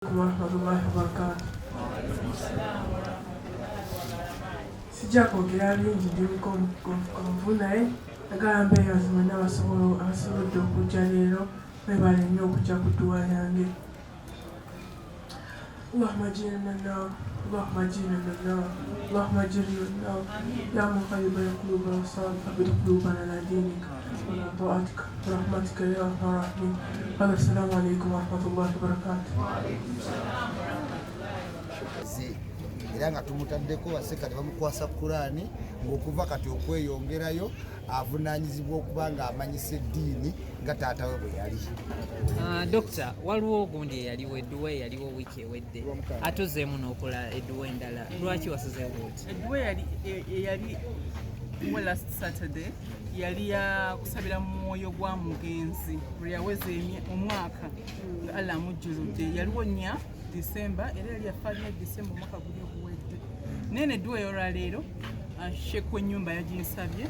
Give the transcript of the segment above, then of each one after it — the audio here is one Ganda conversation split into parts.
warahmatullahi wabarakatuh. Sijja kwogera bingi by'oliko naye nagala mbeebaza mwenna abasobodde okujja leero. Mwebale nnyo okujja ku dduwa yange. اللهم اجرنا من النار اللهم اجرنا من النار اللهم اجرنا من النار يا مقلب القلوب والابصار ثبت قلوبنا على دينك وعلى طاعتك برحمتك يا ارحم الراحمين. هذا السلام عليكم ورحمه الله وبركاته. era nga tumutaddeko baseka ne bamukwasa Kurani ng'okuva kati okweyongerayo avunaanyizibwa okuba nga amanyisa eddiini nga taata we bwe yali. Dokita, waliwo ogundi eyaliwo edduwa eyaliwo wiiki ewedde atuzeemu n'okola edduwa endala, lwaki wasuzeewo oti? Edduwa eyali last Saturday yali yakusabira mu mwoyo gwa mugenzi bwe yaweza omwaka nga Allah amujjuludde. Yaliwo 4 December era yali yafa 4 December omwaka guli oguwedde. Nene edduwa ey'olwaleero sheekh w'ennyumba yaginsabye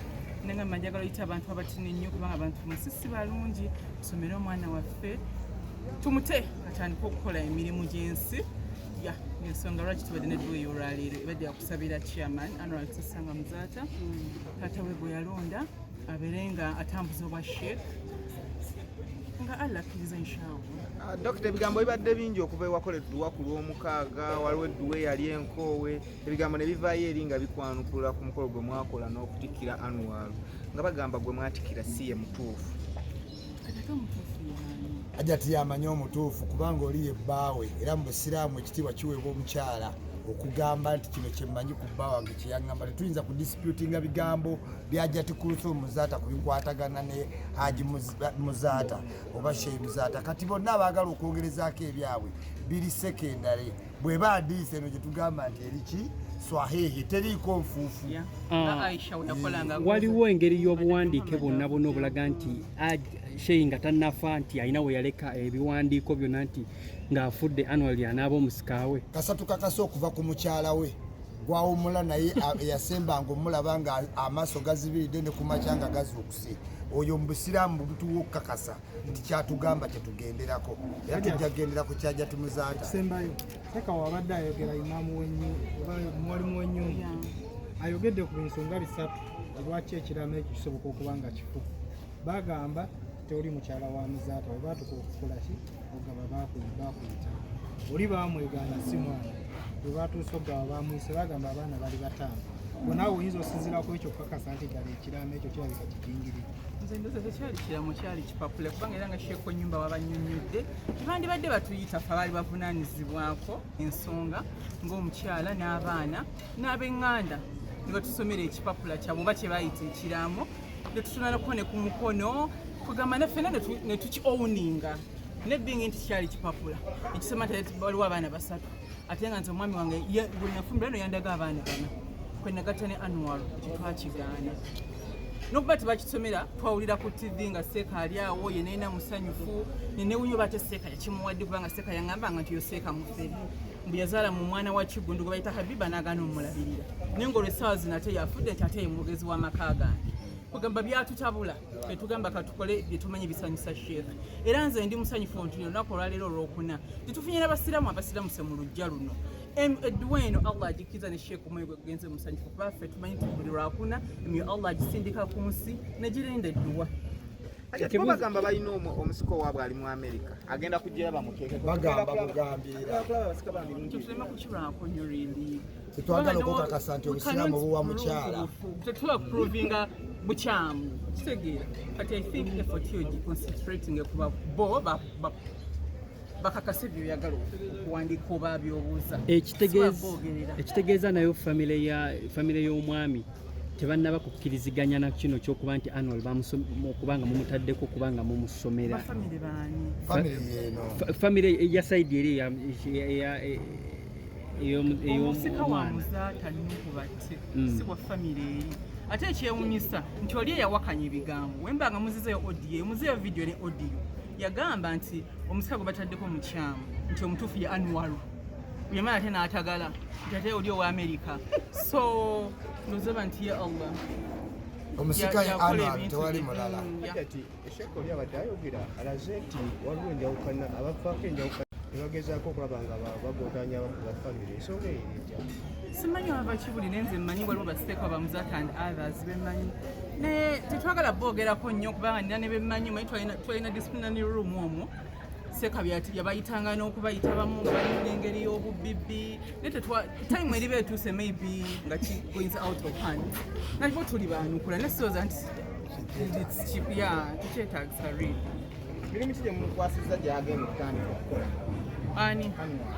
nenga manjagala oyita abantu abatini ennyo kubanga abantu musisi balungi tusomere omwana waffe tumute atandika okukola emirimu gy'ensi ensonga lwaki tubadde n'edduwa ey'olwaleero ebadde yakusabira chairman Anwar Tisanga Muzaata taata we bwe yalonda abeere nga atambuza obwa sheekh nga Allah akkiriza inshallah. Dokita, ebigambo bibadde bingi okuva ewakola edduwa ku lw'omukaaga, waliwo edduwa eyali enkoowe, ebigambo ne bivaayo eri nga bikwanukula ku mukolo gwe mwakola n'okutikkira Anwar nga bagamba gwe mwatikkira si ye mutuufu. Ajati yamanyi omutuufu kubanga oli ye bbaawe era mu Busiraamu ekitiibwa kiweebwa omukyala. Okugamba nti kino kyemmanyi ku bba wange kyeyaŋŋamba tetuyinza kudisputinga bigambo bya Ajati Kulthum Muzaata ku bikwatagana ne Haji Muzaata oba Sheikh Muzaata. Kati bonna abaagala okwongerezaako ebyabwe biri sekendale. Bw'eba hadiisi eno gye tugamba nti eriki swahihi teriiko nfuufu. Waliwo engeri y'obuwandiike bwonna bwonna obulaga nti Sheikh nga tannafa nti alina we yaleka ebiwandiiko byonna nti ng'afudde Anwar anaaba omusikaawe. Kasatu kakasa okuva ku mukyala we gwawumula naye yasembanga omulaba nga amaaso gazibiridde ne ku makya nga gazuukuse. Oyo mu Busiraamu butuwa okukakasa nti kyatugamba kyetugenderako era tujja kugendera ku kyajja tumuzaata. Sembayo seka wabadde ayogera imaamu mwalimu w'ennyumba ayogedde ku nsonga bisatu lwaki ekiraamo ekyo kisoboka okuba nga kifu. Bagamba teoli mukyala wa Muzaata we baatuka okukola ki ogaba baakuyita oli baamwegaana si mwana we baatuuse ogaba baamuyise bagamba abaana bali 5 bonaawe oyinza osinzirako ekyo okukakasa nti ddala ekiraamo ekyo kirabika kikingirire. Nze ndoza tekyali kiramu kyali kipapule kubanga era nga sheekh w'ennyumba wabanyonyodde tebandibadde batuyita ffe abaali bavunaanyizibwako ensonga ng'omukyala n'abaana n'ab'eŋŋanda ne batusomera ekipapula kyabwe oba kye baayita ekiraamo ne tutunalako ne ku mukono kugamba naffena ne tuki-owuninga nebbinga nti kyali kipapula ekisema nti waliwo abaana 3 ate nga nze omwami wange bwe nafumbira no yandaga abaana 4 kwe nagatta ne Anwar ekyo twakigaana n'okuba tebakisomera twawulira ku TV nga Seeka ali awo ye nayina musanyufu nenewunyo bate Seeka yakimuwadde kubanga Seeka yaŋŋambanga nti yo Seeka mufere mbu yazaala mu mwana wa Kigundu gwe bayita Habiba n'agaana omulabirira naye ng'olwo essaawa zino ate yafudde nti ate ye mwogezi w'amaka gange. Kugamba byatutabula tetugamba katukole byetumanyi bisanyusa sheekh era nze ndi musanyufu nti olunaku olwaleero olwokuna tetufunye n'abasiraamu mu lujja luno edduwa eno Allah agikkiriza ne sheekh omwe genze musanyufu kuba ffe tumanyi nti buli lwakuna emyo Allah agisindika ku nsi negirinda edduwa. Bagamba balina omusiko waabwe ali mu America agenda kujjira bamuteeke bagamba bugambira tulema kukirwako nnyo rindi tetwagala okukakasa nti Obusiraamu buwa mukyala tetula provinga bukyamu kitegeera kati I think effort yo concentrating kuba bo bakakasa ebyo byagala okuwandiika oba by'obuuza ekitegeeza nayo famire y'omwami tebannaba kukkiriziganya na kino ky'okuba nti Anwar okubanga mumutaddeko kubanga mumusomera. Famire ya saidi eri omusika wa Muzaata Nuhu batte si bwa famire eri ate ekyewunyisa nti oli eyawakanya ebigambo wembanga muzizeyo audio muzizeyo video ne audio yagamba nti omusika gwe bataddeko mukyamu nti omutuufu ye Anwar yamala ate n'atagala nti ate oli owa America so ndozoba nti ye Allah omusika ye Anwar tewali mulala. Ati Sheekh oli abadde ayogera alaze nti waliwo enjawukana abafaako enjawukana nebagezaako okulaba nga bagootanya bafamire ensonga eyo simanyi wava kibuli nenze mmanyi waliwo basiteeka bamuzat and others bemmanyi naye tetwagala boogerako nnyo kubanga nina ne bemmanyi manyi twalina disciplinary room omwo seeka yabayitanga n'okubayita bamu nga bali n'engeri y'obubibbi naye time eriba etuuse maybe nga goings out of hand nakibo tuli baanukula nesooza nti tukyetagisa read mirimu ki gye mukwasiza gyagenda okutandika okukola ani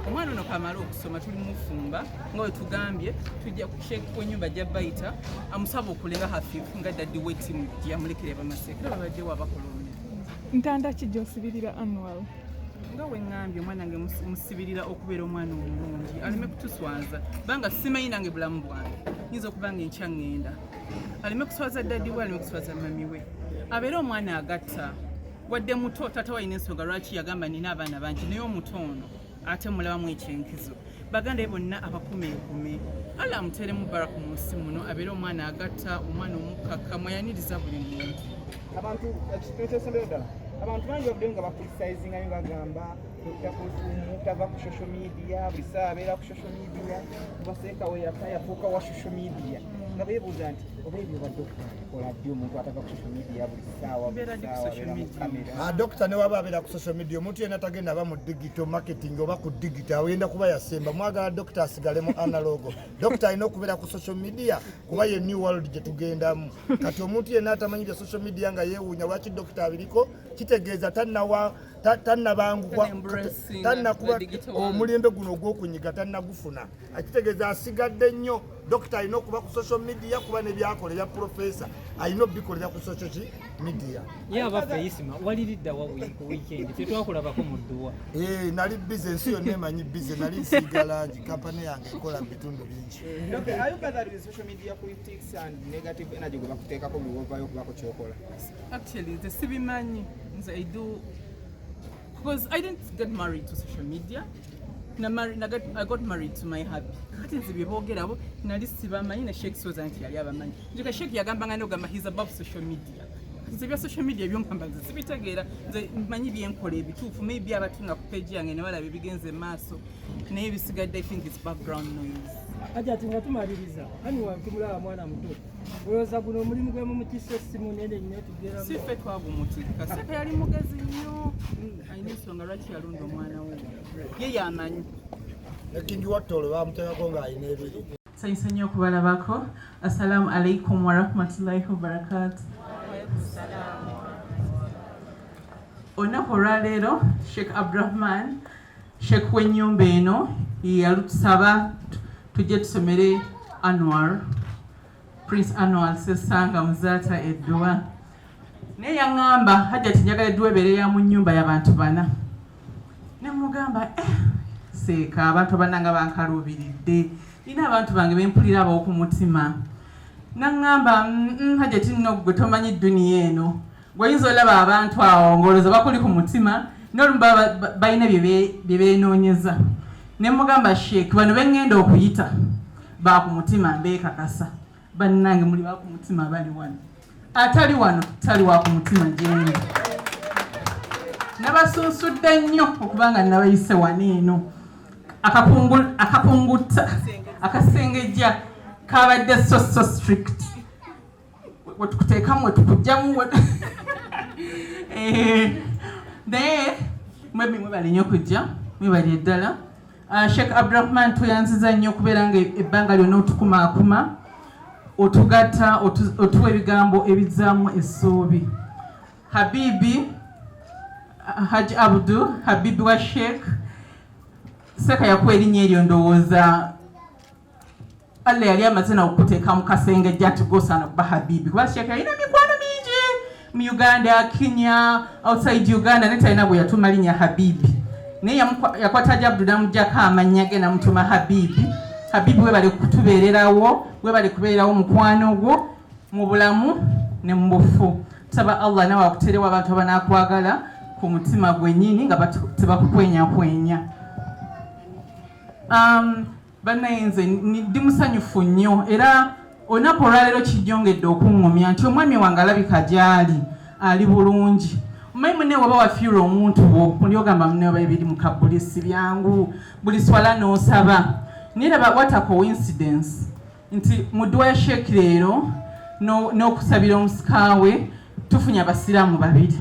omwana ono kamala okusoma tuli mufumba nga wetugambye tujja kusheki kwenyumba jja bayita amusaba okulenga hafifu nga daddi wetimu gyamulekere bamasekera babadde wabakolombe ntanda ki gyosibirira annual nga weŋŋambye omwana nange musibirira okubeera omwana omulungi aleme kutuswaza banga simanyi nange bulamu bwange nyinza okuba nga enkya ŋŋenda aleme kuswaza daddi we aleme kuswaza mami we abeere omwana agatta wadde muto tata walina ensonga lwaki yagamba nina abaana bangi naye omuto ono ate mulabamu ekyenkizo baganda be bonna abakumeekume ala amutere mubaraka mu nsi muno abeere omwana agatta omwana omukkakkamu ayaniriza buli muntu abantu ekitesembero ddala abantu bangi babudde nga bakritisayizinga nga bagamba tava ku social media buli saa abeera ku social media baseeka we yafuuka wa social media nga beebuuza nti oba ebyo badde okukola ddi omuntu atava ku social media buli ssaawa abeera mu kamera dokita ne waba abeera ku social media omuntu yenna tagenda aba mu digital marketing oba ku digital awenda kuba yasemba mwagala dokita asigale mu analogo dokita alina okubeera ku social media kuba ye new world gye tugendamu kati omuntu yenna atamanyi bya social media nga yeewuunya lwaki dokita abiriko kitegeeza tannabangukwa tannakuba omulembe guno ogw'okunyiga tannagufuna akitegeeza asigadde nnyo dokita alina okuba ku social media kuba nebyakola ebya profesa alina obikolera ku social media ye abaffe isima waliriddawa ku weekend tetwakulabako mu dduwa nali bize ensi yonna emanyi bize nali nsiiga langi kampani yange ekola mu bitundu bingi social media politics and negative energy gwe bakuteekako bwewovayo okubako kyokola actually nze sibimanyi nze I do because I didn't get married to social media I got married to my hubby kati nze bye boogerabo nali sibamanyi ne Sheikh Soza nti yali abamanyi njoka Sheikh yagambanga n'ogamba he's above social media nze bya social media byongamba nze sibitegeera nze manyi byenkola ebituufu maybe abatunga ku page yange ne balaba ebigenze maaso naye bisigadde I think it's background noise Ajati nga tumaliriza ani wantumulaba mwana muto olowooza guno omulimu gwe mumutisa essimu nene nnyo tugeramu si ffe twagumutika Seeka yali mugezi nnyo alina ensonga lwaki yalonda omwana we ye yamanyi ekingi wattolo bamuteekako ng'alina ebiri nsanyusa nnyo okubalabako assalamu alaikum warahmatullahi wabarakatu olunaku olwaleero Sheikh Abdurahman Sheikh w'ennyumba eno yalutusaba tujje tusomere Anwar Prince Anwar Sesanga Muzata eddwa naye yaŋŋamba hajja tinjagala eddwa ebeere ya mu nnyumba y'abantu bana ne mugamba Seeka abantu bannanga bankaluubiridde nina abantu bange bempulira ab'oku mutima naŋŋamba hajja tinno gwe tomanyi dduniya eno gw'oyinza olaba abantu awo ng'olowooza bakuli ku mutima n'olumu balina bye beenoonyeza ne mugamba Sheikh bano beŋŋenda okuyita ba ku mutima mbeekakasa bannange muli ba ku mutima bali wano atali wano tali wa ku mutima gyendi nabasunsudde nnyo okubanga nabayise wano eno akakunguta akasengejja kabadde so strict wetukuteekamu wetukugjamu naye mwebale nnyo okujja mwebali eddala Sheikh Abdurahman tuyanziza nnyo okubeera nga ebbanga lyonna otukumaakuma otugatta otuwa ebigambo ebizaamu essuubi Habibi Haji Abdu Habibi wa Sheikh Seeka yakuwa erinnya eryo ndowooza Allah yali amaze na okuteeka mu kasengejja ati gosaana okuba Habibi kuba Sheikh yalina mikwano mingi mu Uganda Kenya outside Uganda ne talina bwe yatuma linnya Habibi naye yakwata Haji Abdu n'amuggyako amannya ge n'amutuma Habibi we bali kutubeererawo we bali kubeerawo mukwano gwo mu bulamu ne mu bufu tusaba Allah nawe akuterewo abantu abanaakwagala ku mutima gwennyini nga tebakukwenyakwenya bannaye nze ndi musanyufu nnyo era olunaku olwaleero kijjongedde okuŋŋumya nti omwami wange alabika gy'ali ali bulungi Mwe munne waba wafiirwa omuntu wo oli ogamba munne waba ebiri mu kabulisi byangu buli swala n'osaba naye laba what a coincidence nti mu dduwa ya Sheikh leero n'okusabira omusikaawe tufunye abasiraamu babiri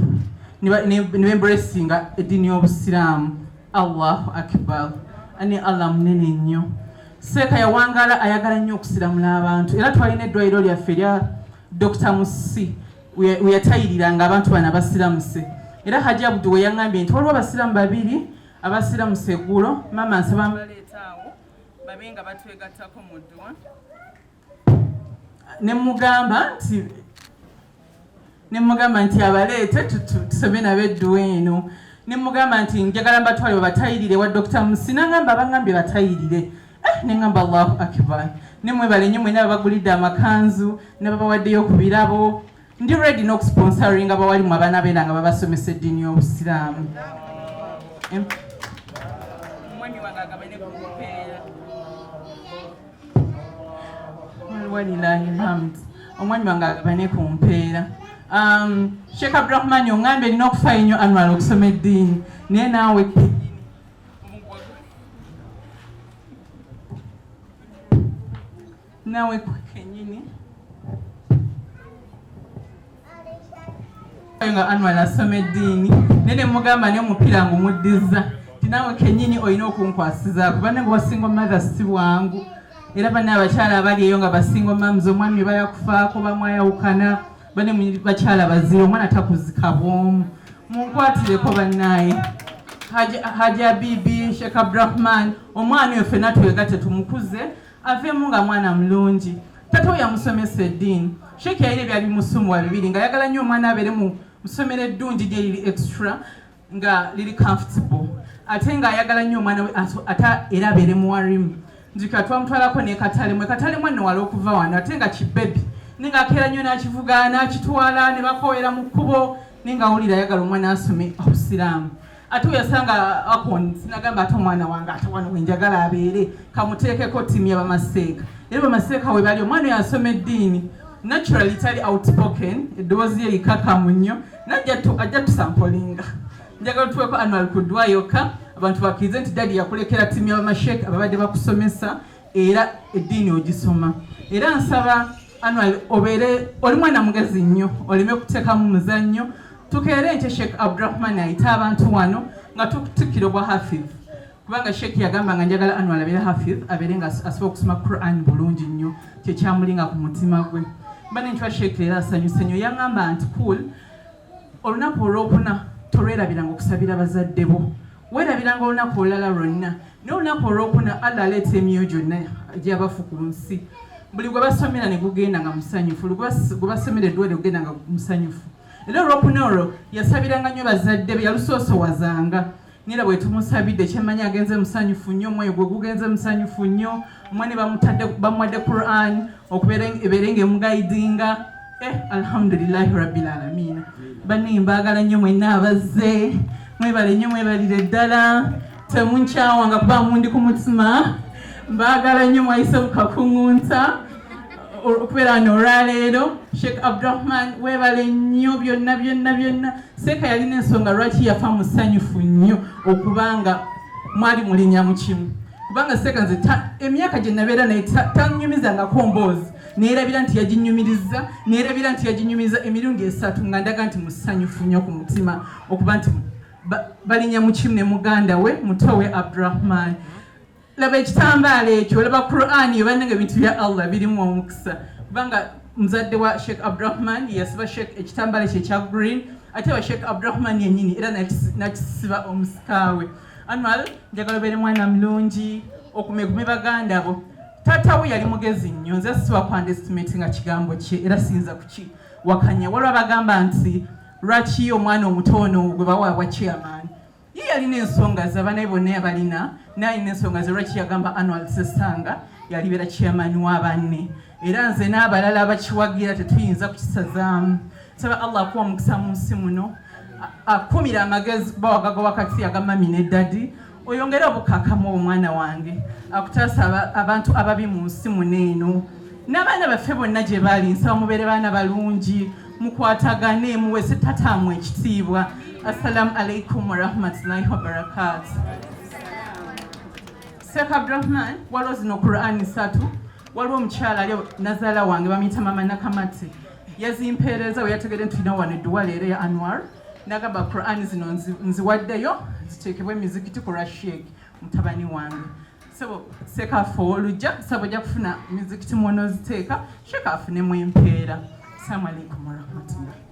ne bembracinga eddiini y'obusiraamu. Allahu akbar, ani Allah munene nnyo. Seeka yawangaala ayagala nnyo okusiramula abantu era twalina eddwaliro lyaffe erya Dr. Musi we yatayiriranga abantu bana basiramuse era Haji Abdu we yaŋŋambye nti waliwo abasiramu babiri abasiramuse eggulo mama nsaba mbaleetaawo babe nga batwegattako mu dduwa ne mugamba nti abaleete tusome nabo edduwa eno ne mugamba nti njagala mbatwale babatayirire wa Dr. Musi n'aŋŋamba baŋŋambye batayirire ne ŋŋamba Allahu akbar ne mwebale nnyo mwenna babagulidde amakanzu ne babawaddeyo ku birabo ndi ready n'okusponsoringa bawali mu abaana beera nga babasomesa eddiini y'obusiraamu. Walilahi alhamd. Omwami wange agabane ku mpeera. Sheikh Abdurrahman oŋŋambye nina okufaayo nnyo Anwar okusoma eddiini naye naawe kenyini nga Anwar asoma eddiini naye ne mugamba naye omupiira ng'omuddiza ti naawe kenyini olina okunkwasizaako banne nga basinga mother si bwangu era banne abakyala abali eyo nga basinga mamuzi omwami bayakufaako bamwayawukana banne bakyala bazira omwana takuzika bwomu munkwatireko bannaaye Haji Abibi Sheikh Abdurrahman omwana oyo ffenna twegatte tumukuze aveemu nga mwana mulungi tata we yamusomesa eddiini Sheikh yayina ebyali musumu wa bibiri nga yagala nnyo omwana abeere mu ssomero eddungi gye liri extra nga liri comfortable ate ng'ayagala nnyo omwana we ate era abeere muwarimu njika twamutwalako nekatale mwanno wala okuva wano ate nga kibebi nengakeera nnyo n'akivuga n'akitwala ne bakowera mu kkubo nengawulira ayagala omwana asome obusiraamu ate yasanga akon sinagamba ate omwana wange ate wano wenjagala abeere kamuteekeko ttiimu y'abamaseeka era bamaseeka we bali omwana oyo asoma eddiini naturally tali outspoken eddoboozi ye likakamu nnyo ajja tusampolinga njagala tuweko Anwar ku ddwa yokka abantu bakkirize nti dadi yakulekera ttiimu y'abamasheeka ababadde bakusomesa era eddiini ogisoma era nsaba Anwar obeere oli mwana mugezi nnyo oleme kuteekamu muzannyo tukeere nti Sheikh Abdurrahman ayita abantu wano nga tutikira obwa Hafiz kubanga Sheikh yagamba nga njagala Anwar abeere Hafiz abeere nga asobola okusoma Quran bulungi nnyo kyekyamulinga ku mutima gwe bane ntwa Sheikh era asanyuse nnyo yaŋŋamba nti cool olunaku olwokuna tolwerabiranga okusabira bazadde bo weerabiranga olunaku olulala lwonna naye olunaku olwokuna Allah aleeta emyoyo gyonna gy'abafu ku nsi buli gwe basomera ne gugenda nga musanyufu gwe basomera eddwaliro gugenda nga musanyufu era olwokuna olwo yasabiranga nnyo bazadde be yalusoosowazanga nera bwe tumusabidde kyemmanyi agenze musanyufu nnyo omwoyo gwe gugenze musanyufu nnyo omwana bamuwadde Quran okubeera ebeere ng'emugaidinga alhamdulillahi rabbil alamin banne mbaagala nnyo mwenna abazze mwebale nnyo mwebalire ddala temunkyawanga kuba mundi ku mutima mbaagala nnyo mwayise mukakuŋŋunta okubeera wano olwaleero Sheikh Abdurrahman weebale nnyo byonna seeka yalina ensonga lwaki yafa musanyufu nnyo okubanga mwali mulinnya mu kimu kubanga seeka nze emyaka gye nabeera naye tannyumizangako mboozi neerabira nti yaginyumiriza neerabira nti yaginyumiriza emirundi 3 nga ndaga nti musanyufu nnyo ku mutima okuba nti balinnya mu kimu ne muganda we muto we Abdurrahman laba ekitambaala ekyo laba Quran yobananga ebintu bya Allah birimu omukisa kubanga muzadde wa Sheikh Abdurrahman yasiba Sheikh ekitambaala kye ekya green ate wa Sheikh Abdurrahman yennyini era nakisiba omusikaawe Anwar njagala obeere mwana mulungi okumegume baganda bo taata we yali mugezi nnyo nze siwa ku underestimate nga kigambo kye era siyinza kukiwakanya waliwo bagamba nti lwaki omwana omutono gwe bawaabwa chairman ye yalina ensonga ze abaana be bonna yabalina nayalina ensonga ze lwaki yagamba Anwar Sesanga yalibeera chairman w'abanne era nze n'abalala abakiwagira tetuyinza kukisazaamu saba Allah akuwa omukisa mu nsi muno akumira amagezi bawagaga wakati ya mami ne dadi oyongera obukakamu omwana wange akutaasa abantu ababi mu nsi muno eno n'abaana baffe bonna gye bali nsaba mubeere baana balungi mukwatagane muwese tatamwe ekitiibwa. Assalamu alaikum warahmatullahi wabarakatu. Sheikh Abdurrahman waliwo zino Qur'ani 3 waliwo omukyala ali nazaala wange bamuyita mama Nakamati yazimpeereza we yategedde ntulina wano edduwa leero ya Anwar n'agamba Qur'ani zino nziwaddeyo ziteekebwe emizikiti ku Rashid mutabani wange. So sekafo olujja sabo ja kufuna mizikiti mwono ziteeka shekafune mu empeera. Assalamu alaikum warahmatullahi